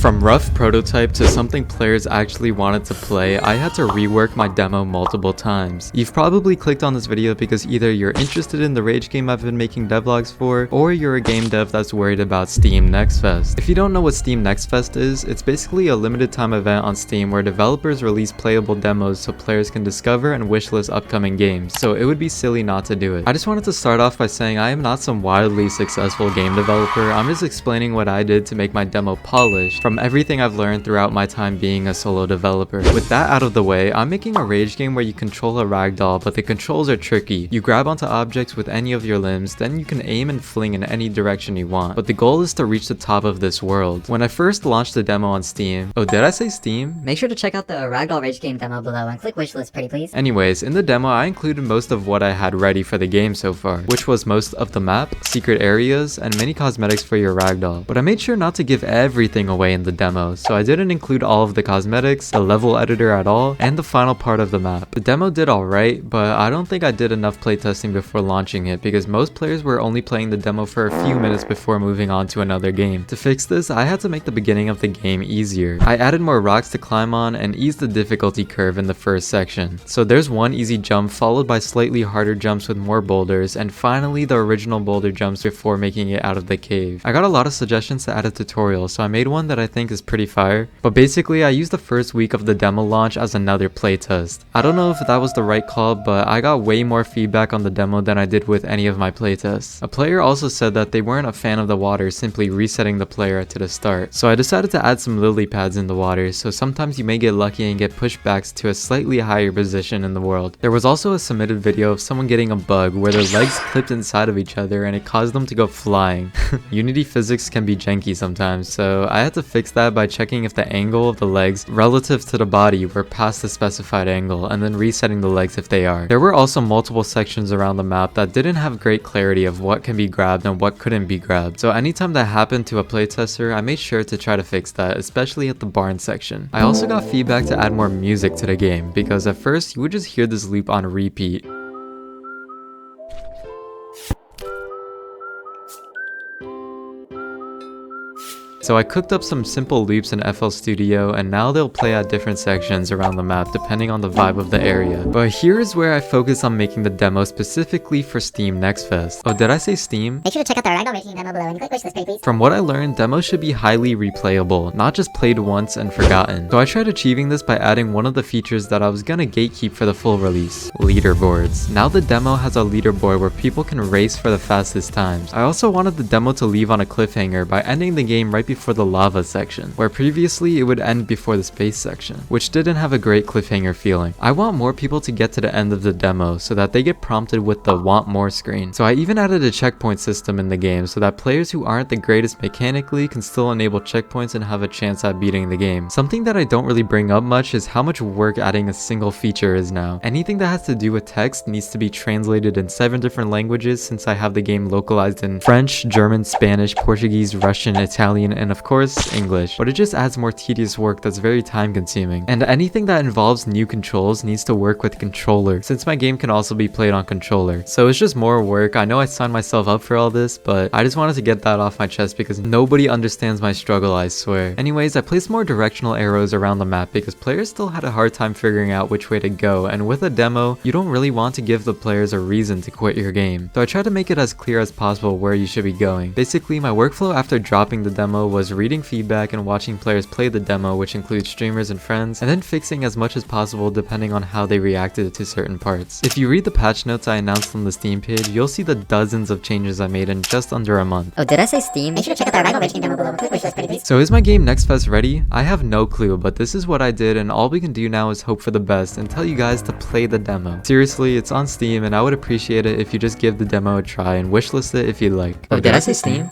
From rough prototype to something players actually wanted to play, I had to rework my demo multiple times. You've probably clicked on this video because either you're interested in the rage game I've been making devlogs for, or you're a game dev that's worried about Steam Next Fest. If you don't know what Steam Next Fest is, it's basically a limited time event on Steam where developers release playable demos so players can discover and wishlist upcoming games, so it would be silly not to do it. I just wanted to start off by saying I am not some wildly successful game developer. I'm just explaining what I did to make my demo polished from everything I've learned throughout my time being a solo developer. With that out of the way, I'm making a rage game where you control a ragdoll, but the controls are tricky. You grab onto objects with any of your limbs, then you can aim and fling in any direction you want, but the goal is to reach the top of this world. When I first launched the demo on Steam— oh, did I say Steam? Make sure to check out the Ragdoll Rage game demo below and click wishlist pretty please. Anyways, in the demo I included most of what I had ready for the game so far, which was most of the map, secret areas, and many cosmetics for your ragdoll. But I made sure not to give everything away in the demo, so I didn't include all of the cosmetics, the level editor at all, and the final part of the map. The demo did alright, but I don't think I did enough playtesting before launching it because most players were only playing the demo for a few minutes before moving on to another game. To fix this, I had to make the beginning of the game easier. I added more rocks to climb on and eased the difficulty curve in the first section. So there's one easy jump followed by slightly harder jumps with more boulders, and finally the original boulder jumps before making it out of the cave. I got a lot of suggestions to add a tutorial, so I made one that I think is pretty fire. But basically I used the first week of the demo launch as another playtest. I don't know if that was the right call, but I got way more feedback on the demo than I did with any of my playtests. A player also said that they weren't a fan of the water simply resetting the player to the start, so I decided to add some lily pads in the water, so sometimes you may get lucky and get pushed back to a slightly higher position in the world. There was also a submitted video of someone getting a bug where their legs clipped inside of each other and it caused them to go flying. Unity physics can be janky sometimes, so I had to fix that by checking if the angle of the legs relative to the body were past the specified angle and then resetting the legs if they are. There were also multiple sections around the map that didn't have great clarity of what can be grabbed and what couldn't be grabbed, so anytime that happened to a playtester, I made sure to try to fix that, especially at the barn section. I also got feedback to add more music to the game, because at first you would just hear this loop on repeat. So I cooked up some simple loops in FL Studio, and now they'll play at different sections around the map depending on the vibe of the area. But here's where I focus on making the demo specifically for Steam Next Fest. Oh, did I say Steam? Make sure to check out the Ragdoll Rage game demo below and click wishlist pretty please. From what I learned, demos should be highly replayable, not just played once and forgotten. So I tried achieving this by adding one of the features that I was gonna gatekeep for the full release: leaderboards. Now the demo has a leaderboard where people can race for the fastest times. I also wanted the demo to leave on a cliffhanger by ending the game right before the lava section, where previously it would end before the space section, which didn't have a great cliffhanger feeling. I want more people to get to the end of the demo so that they get prompted with the want more screen. So I even added a checkpoint system in the game so that players who aren't the greatest mechanically can still enable checkpoints and have a chance at beating the game. Something that I don't really bring up much is how much work adding a single feature is now. Anything that has to do with text needs to be translated in 7 different languages since I have the game localized in French, German, Spanish, Portuguese, Russian, Italian, and of course English, but it just adds more tedious work that's very time consuming. And anything that involves new controls needs to work with controller, since my game can also be played on controller. So it's just more work. I know I signed myself up for all this, but I just wanted to get that off my chest because nobody understands my struggle, I swear. Anyways, I placed more directional arrows around the map because players still had a hard time figuring out which way to go, and with a demo, you don't really want to give the players a reason to quit your game. So I tried to make it as clear as possible where you should be going. Basically, my workflow after dropping the demo was reading feedback and watching players play the demo, which includes streamers and friends, and then fixing as much as possible depending on how they reacted to certain parts. If you read the patch notes I announced on the Steam page, you'll see the dozens of changes I made in just under a month. Oh, did I say Steam? Make sure to check out the Ragdoll Rage game demo below and click wishlist pretty please. So is my game Next Fest ready? I have no clue, but this is what I did, and all we can do now is hope for the best and tell you guys to play the demo. Seriously, it's on Steam, and I would appreciate it if you just give the demo a try and wishlist it if you'd like. Oh, did I say Steam?